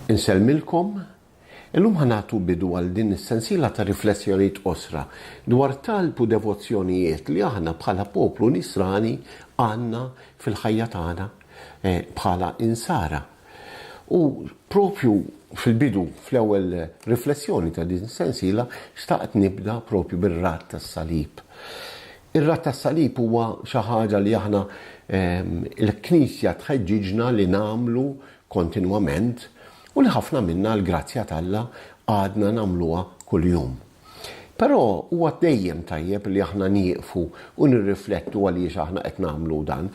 Insellmilkom, illum ħanatu bidu għal din is-sensiela ta' riflessjonijiet osra dwar talb u devozzjonijiet li aħna bħala poplu nisrani għandna fil-ħajja tagħna bħala insara. U propju fil-bidu, fl-ewwel riflessjoni ta' din is-sensiela, xtaqt nibda propju bir-rat tas-salib. Ir-rat tas-salib huwa xi ħaġa li aħna l-Knisja tħeġġiġna li nagħmlu kontinwament u li ħafna minna l-grazzja tal-Alla għadna nagħmluha kuljum. Però huwa dejjem tajjeb li aħna nieqfu u nirriflettu għaliex aħna qed nagħmlu dan,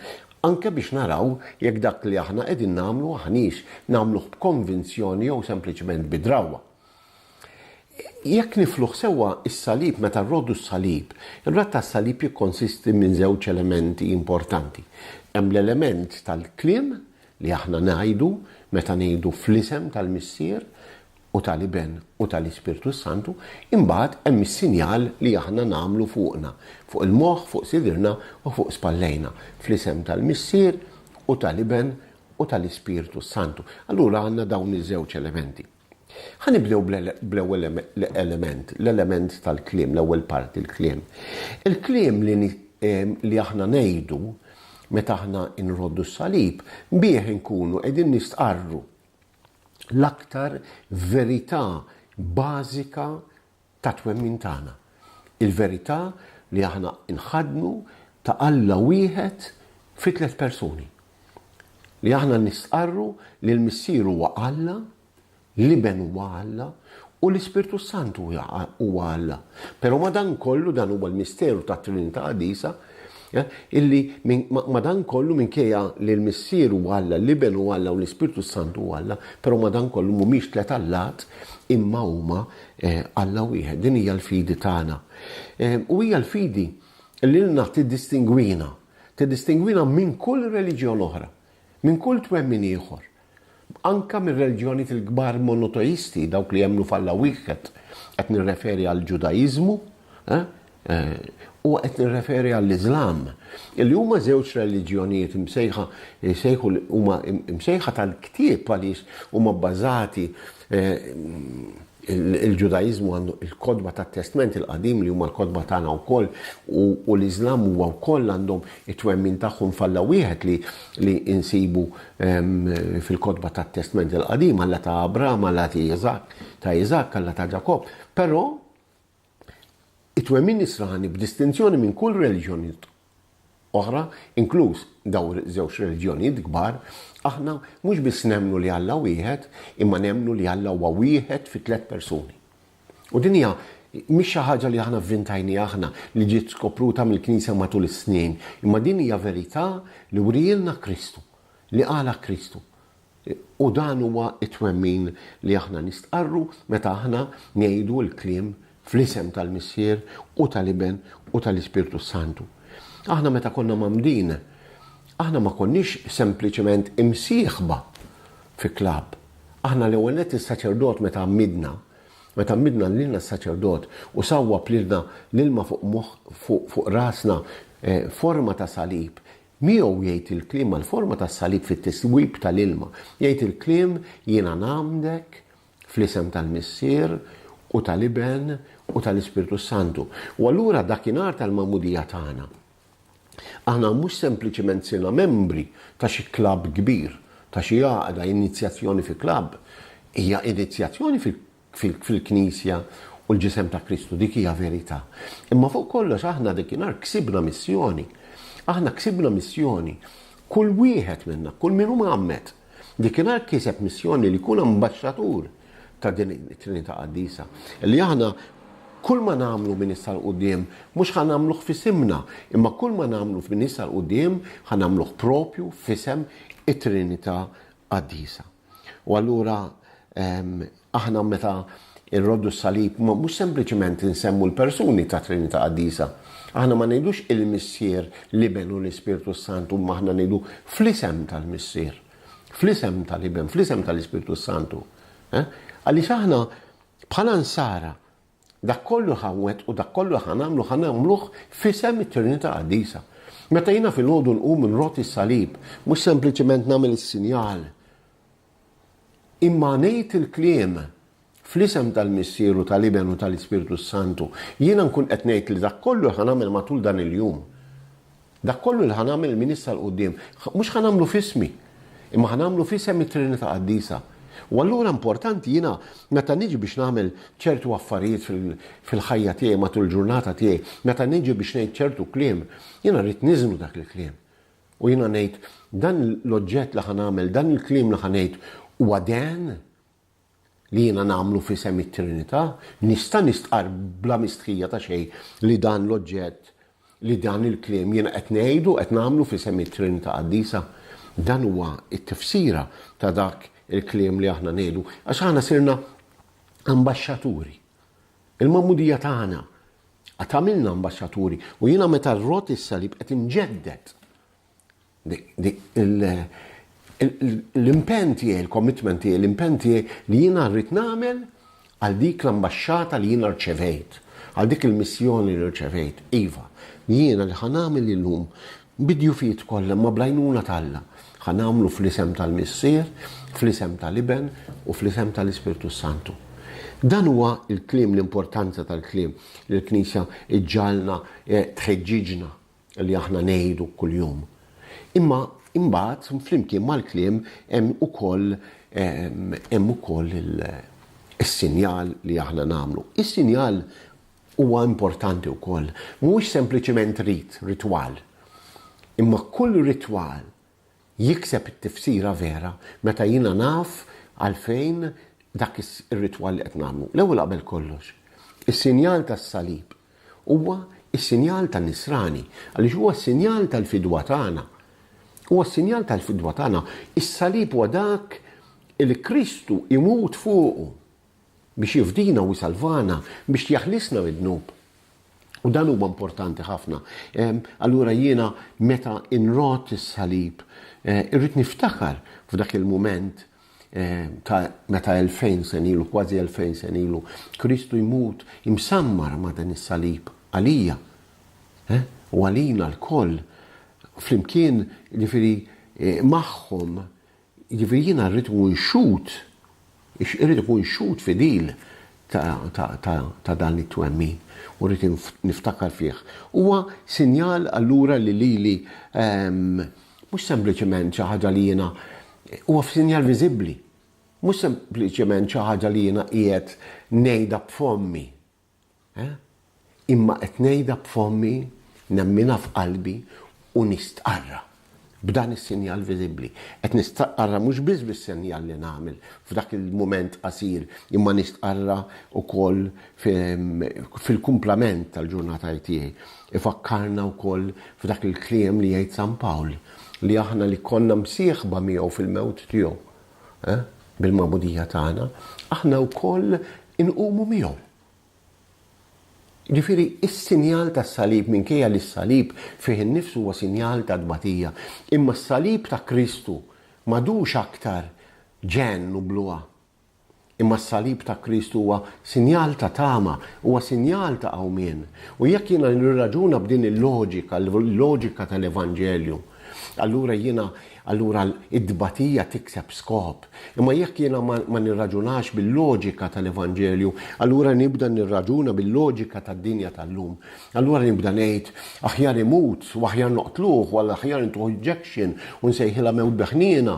anke biex naraw jekk dak li aħna qegħdin nagħmlu aħniex nagħmluh b'konvinzjoni jew sempliċement bidrawwa. Jekk nifluħ sewwa is-salib meta rroddu s-salib, ir-rat tas-salib jikkonsisti minn żewġ elementi importanti. Hemm l-element tal-kliem li aħna ngħidu meta ngħidu fl-isem tal-Missier u tal-Iben u tal-Ispirtu Santu, imbagħad hemm is-sinjal li aħna nagħmlu fuqna, fuq il-moħħ, fuq sidirna u fuq spallejna, fl-isem tal-Missier u tal-Iben u tal-Ispirtu Santu. Allura għandna dawn iż-żewġ elementi. Ħanibdew bl-ewwel element, l-element tal-kliem, l-ewwel parti, il-kliem. Il-kliem li aħna ngħidu meta aħna nroddu s-salib, bih inkunu qegħdin nistqarru l-aktar verità bażika ta' twemmin tagħna. Il-verità li aħna nħadnu ta' Alla wieħed fi 3 persuni. Li aħna nistqarru li l-Missier huwa Alla, l-Iben huwa Alla u l-Ispirtu Santu huwa Alla. Però madankollu dan huwa l-misteru ta' Trinità Qadisa, illi madankollu minkejja li l-Missier huwa Alla, l-Iben huwa Alla u l-Ispirtu Santu huwa Alla, però madankollu mhumiex 3 Allat imma huma Alla wieħed. Din hija l-fidi tagħna. U hija l-fidi li lna tiddistingwina minn kull reliġjon oħra, minn kull twemmin ieħor. Anka minn reliġjonijiet il-kbar monoteisti, dawk li jemmnu f'Alla wieħed, qed nirreferi għal Ġudajiżmu u qed nirreferi għall-Iżlam, illi huma żewġ reliġjonijiet imsejħa tal-ktieb għaliex huma bbażati il-Ġudajiżmu għandu il-kodba tat-Testament il-qadim li huma l-kodba tagħna wkoll u l-Iżlam huwa wkoll għandhom it-twemmin tagħhom f'Alla wieħed li insibu fil-kodba tat-Testament il-qadim, Alla ta' Abraham, Alla ta' Iżak, Alla ta' Ġakob. Però it-twemmin nisrani b'distinzjoni minn kull reliġjonijiet oħra, inkluż daw żewġ reliġjonijiet kbar, aħna mhux biss nemmnu li Alla wieħed, imma nemmnu li Alla huwa wieħed fi 3 persuni. U din hija mhix xi ħaġa li aħna vvintajni aħna li ġiet skopruta mill-Knisja matul is-snin, imma din hija verità li wrielna Kristu, li qala Kristu. U dan huwa it-twemmin li aħna nistqarru meta aħna ngħidu l-kliem fl-isem tal-Missier u tal-Iben u tal-Ispirtu Santu. Aħna meta konna mamdin, aħna ma konniex sempliċement imsieħba fi klab. Aħna l-ewwel nett is-saċerdot meta mmidna lilna s-saċerdot u sawwa plilna l-ilma fuq rasna forma ta' salib. Miegħu jgħid il-kliem mal-forma ta' salib fit-tiswib tal-ilma. Jgħid il-kliem jiena nagħmdek fl-isem tal-Missier u tal-Iben u tal-Ispirtu Santu. U allura dakinhar tal-mamudija tagħna aħna mhux sempliċement sirna membri ta' xi klabb kbir, ta' xi għaqda inizjazzjoni fi klabb, hija inizjazzjoni fil-Knisja u l-ġisem ta' Kristu, dik hija verità. Imma fuq kollox aħna dakinhar ksibna missjoni. Aħna ksibna missjoni. Kull wieħed minna, kull min huma għammet, dakinhar kiseb missjoni li jkun ambaxxatur ta' din it-Trinità Qadisa. Li aħna kull ma nagħmlu minn issa l-qudiem mhux ħanamluh f'isimna, imma kull ma nagħmlu minn issa l-qudiem ħanamluh propju f'isem it-Trinità Qadisa. U allura aħna meta nroddu s-salib mhux sempliċement insemmu l-persuni ta' Trinità Qadisa. Aħna ma ngħidux il-Missier, l-Iben u l-Ispirtu Santu, ma aħna ngħidu fl-isem tal-Missier, fl-isem tal-Iben, fl-isem tal-Ispirtu Santu. Għaliex aħna bħala nsara dak kollu ħawet u dak kollu ħanamluh f'isem it-Trinità Qadisa. Meta jiena fil-ħodu nqum nroti s-salib, mhux sempliċement nagħmel is-sinjal imma ngħid il-kliem fl-isem tal-Missieru tal-Iben u tal-Ispiritu Santu, jiena nkun qed ngħid li dak kollu ħanamel matul dan il-jum. Dak kollu li ħanamel minissa l-qudiem, mhux ħanamlu fismi, imma ħanamlu fisem it-Trinità Qaddisa. U allura importanti jiena meta niġi biex nagħmel ċertu affarijiet fil-ħajja tiegħi matul il-ġurnata tiegħi, meta niġi biex ngħid ċertu kliem, jiena rrid niżnu dak il-kliem. U jiena ngħid dan l-oġġett li ħanamel, dan il-kliem li ħanejt huwa dan li jiena nagħmlu fisem it-Trinità, nista' nistqar bla mistħija ta' xejn li dan l-oġġett li dan il-kliem jiena qed ngħidu qed nagħmlu fisem it-Trinità Qaddisa. Dan huwa t-tifsira ta' dak il-kliem li aħna ngħidu, għax aħna sirna ambaxxaturi. Il-mamudija tagħna qed għamilna ambaxxaturi u jiena meta rrot is-salib qed imġeddet l-impenn tiegħi, il-commitment tiegħi, l-impenn tiegħi li jiena rrid nagħmel għal dik l-ambaxxata li jiena rċevejt, għal dik il-missjoni li rċevejt. Iva, jiena li ħanamel illum bid-djufijiet kollha ma blajnuna talla. Ħanamlu fl-isem tal-Missier, fl-isem tal-Iben u fl-isem tal-Ispiritu Santu. Dan huwa il-kliem, l-importanza tal-kliem li l-Knisja iġġalna tħeġġiġna li aħna ngħidu kuljum. Imma imbagħad flimkien mal-kliem hemm ukoll is-sinjal li aħna nagħmlu. Is-sinjal huwa importanti wkoll, mhuwiex sempliċement ritwal. Imma kull ritwal jikseb it-tifsira vera meta jiena naf għalfejn dak ir-ritwal li qed nagħmlu. L-ewwel qabel kollox, is-sinjal tas-salib huwa is-sinjal tan-nisrani, għaliex huwa s-sinjal tal-fidwa tagħna. Huwa s-sinjal tal-fidwa tagħna. Is-salib huwa dak il Kristu imut fuqu biex jifdina u jsalvana, biex jaħlisna mid-dnub. U dan huwa importanti ħafna. Allura jiena meta inrot is-salib irrid niftakar f'dak il-mument meta 2000 sen ilu, kważi 2000 sen ilu, Kristu jmut imsammar ma' dan is-salib għalija. U għalina l-koll flimkien ġifieri magħhom, ġifieri jiena rrid ikun xut fidil ta' dan it-twemmin u rrid niftakar fih. Huwa sinjal allura li lili mhux sempliċement xi ħaġa li jiena huwa sinjal viżibbli. Mhux sempliċement xi ħaġa li jiena qiegħed ngħidha b'fommi. Imma qed ngħidha b'fommi, nemminha f'qalbi u nistqarra b'dan is-sinjal viżibbli. Qed nistqarra mhux biss bis-sinjal li nagħmel f'dak il-mument qasir, imma nistqarra wkoll fil-kumplament tal-ġurnata tiegħi. Ifakkarna wkoll f'dak il-kliem li jgħid San Pawl li aħna li konna msieħba miegħu fil-mewt tiegħu bil-magħmudija tagħna, aħna wkoll inqumu miegħu. Ġifieri is-sinjal tas-salib minkejja li s-salib fih innifsu huwa sinjal ta' dbatija, imma s-salib ta' Kristu m'għadux aktar ġenn u bluha. Imma s-salib ta' Kristu huwa sinjal ta' tama, huwa sinjal ta' awmien. U jekk jiena nirraġuna b'din il-loġika, l-loġika tal-Evanġelju, allura id-dbatija tikseb skop. Imma jekk jiena ma nirraġunax bil-loġika tal-Evanġelju, allura nibda nirraġuna bil-loġika tad-dinja tal-lum. Allura nibda ngħid aħjar imut u aħjar noqtluh walla aħjar intuħ injection u nsejħilha mewt beħniena.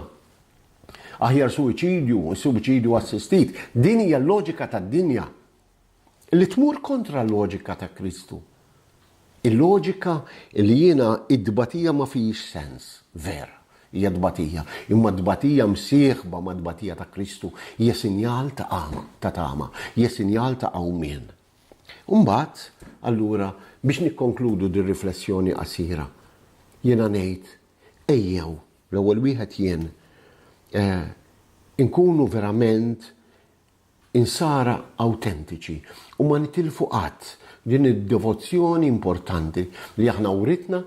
Aħjar suwiċidju assistit. Din hija l-loġika tad-dinja li tmur kontra l-loġika ta' Kristu. Il-loġika li jiena id-dbatija ma fiex sens, vera, hija dbatija. Imma dbatija msieħba ma dbatija ta' Kristu hija sinjal ta' tama, hija sinjal ta' awmien. Mbagħad, allura, biex nikkonkludu din riflessjoni qasira, jiena ngħid ejjew l-ewwel wieħed jien inkunu verament insara autentiċi u ma nitilfu qatt din id-devozzjoni importanti li aħna uritna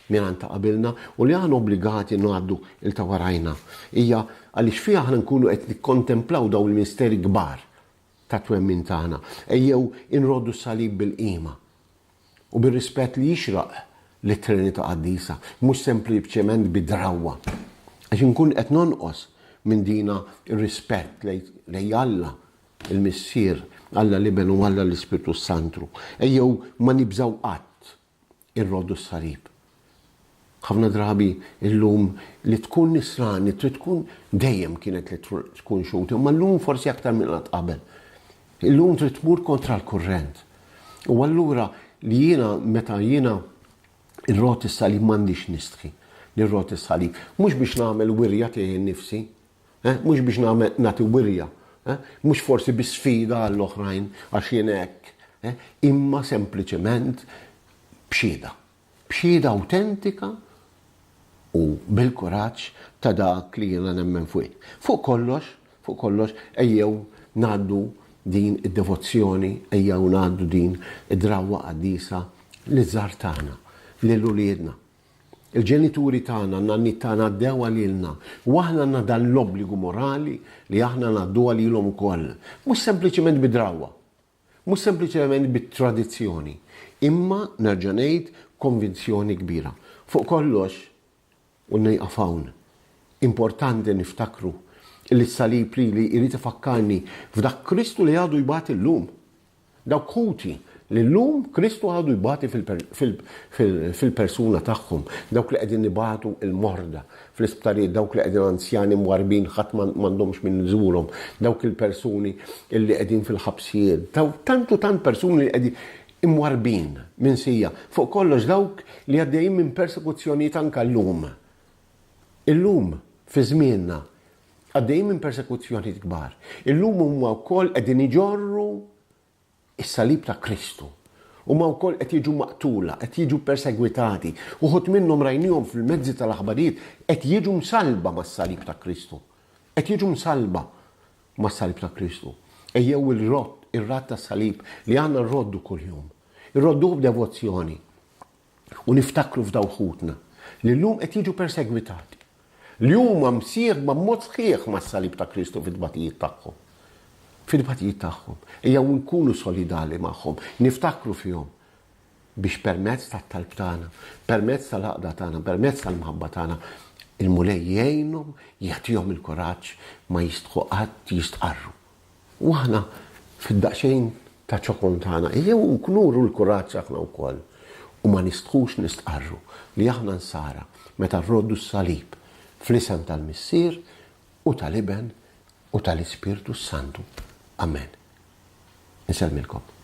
mingħand ta' qabilna u li aħna obbligati ngħaddu il ta' warajna. Hija għaliex fiha aħna nkunu qed nikkontemplaw dawn il-misteri kbar ta' twemmin tagħna. Ejjew inroddu s-salib bil-qima u bir-rispett li jixraq lit-Trinità Qaddisa, mhux sempliċement bid-drawwa. Għax inkun qed nonqos minn dina rispett lej Alla il-Missier, Alla l-Iben u Alla l-Ispiritu Santu. Ejjew ma nibżaw qatt irroddu s-salib. ħafna drabi illum li tkun nisrani trid tkun dejjem kienet li tkun xuti, ma llum forsi aktar minn qatt qabel. Illum trid tmur kontra l-kurrent. U allura li meta jiena irrot is-salib m'għandix nistħi li rrot is-salib. Mhux biex nagħmel wirja tiegħi nnifsi, mhux biex nagħti wirja, mhux forsi bi sfida għall-oħrajn għax jien hekk, imma sempliċement bxieda awtentika u bil-kuraġġ ta' dak li jiena nemmen fuq. Fuq kollox ejjew ngħaddu din id-devozzjoni, ejjew ngħaddu din id-drawwa qaddisa liż-żgħar tagħna, lil uliedna. Il-ġenituri tagħna, n-nanni tagħna ddew għalilna u aħna għandna dan l-obbligu morali li aħna ngħaddu għalilhom ukoll. Mhux sempliċement bid-drawwa, mhux sempliċement bit-tradizzjoni, imma nerġa' ngħid konvinzjoni kbira. Fuq kollox u nejqaf hawn. Importanti niftakru li s-salib li jrid ifakkarni f'dak Kristu li għadu jbagħti llum. Dawk ħuti li llum Kristu għadu jbagħti fil-persuna tagħhom. Dawk li qegħdin nibagħtu l-morda fl-isptarijiet, dawk li qegħdin anzjani mwarbin ħadd m'għandhomx min iżurhom, dawk il-persuni li qegħdin fil-ħabsijiet, tant persuni li qegħdin imwarbin minn sija. Fuq kollox dawk li għaddejjin minn persekuzzjonijiet anke llum. Illum fi żmienna għaddejjin minn persekuzzjonijiet kbar. Illum huma wkoll qegħdin iġorru is-salib ta' Kristu. Huma wkoll qed jiġu maqtula, qed jiġu persegwitati. Uħud minnhom rajnihom fil-mezzi tal-aħbarijiet qed jiġu msalba mas-salib ta' Kristu. Qed jiġu msalba mas-salib ta' Kristu. Ejjew ir-rat tas-salib li għandna nroddu kuljum. Irrodduh b'devozzjoni u niftakru f'dawħutna li llum qed jiġu persegwitati. Li huma msieħba b'mod sħiħ mas-salib ta' Kristu fid-dbatijiet tagħhom. Fil-batijiet tagħhom. Ejjew nkunu solidali magħhom, niftakru fihom biex permezz tat-talb tagħna, permezz tal-għaqda tagħna, permezz tal-mħabba tagħna, il-mulej jgħinhom, jagħtihom il-kuraġġ ma jistħu qatt jistqarru. U aħna fid-daqsxejn ta' ċokon tagħna ejjew nknuru l-kuraġġ aħna wkoll u ma nistħux nistqarru li aħna nsara meta rroddu s-salib fl-isem tal-Missier u tal-Iben u tal-Ispiritu Santu. Amen. Nisellmilkom.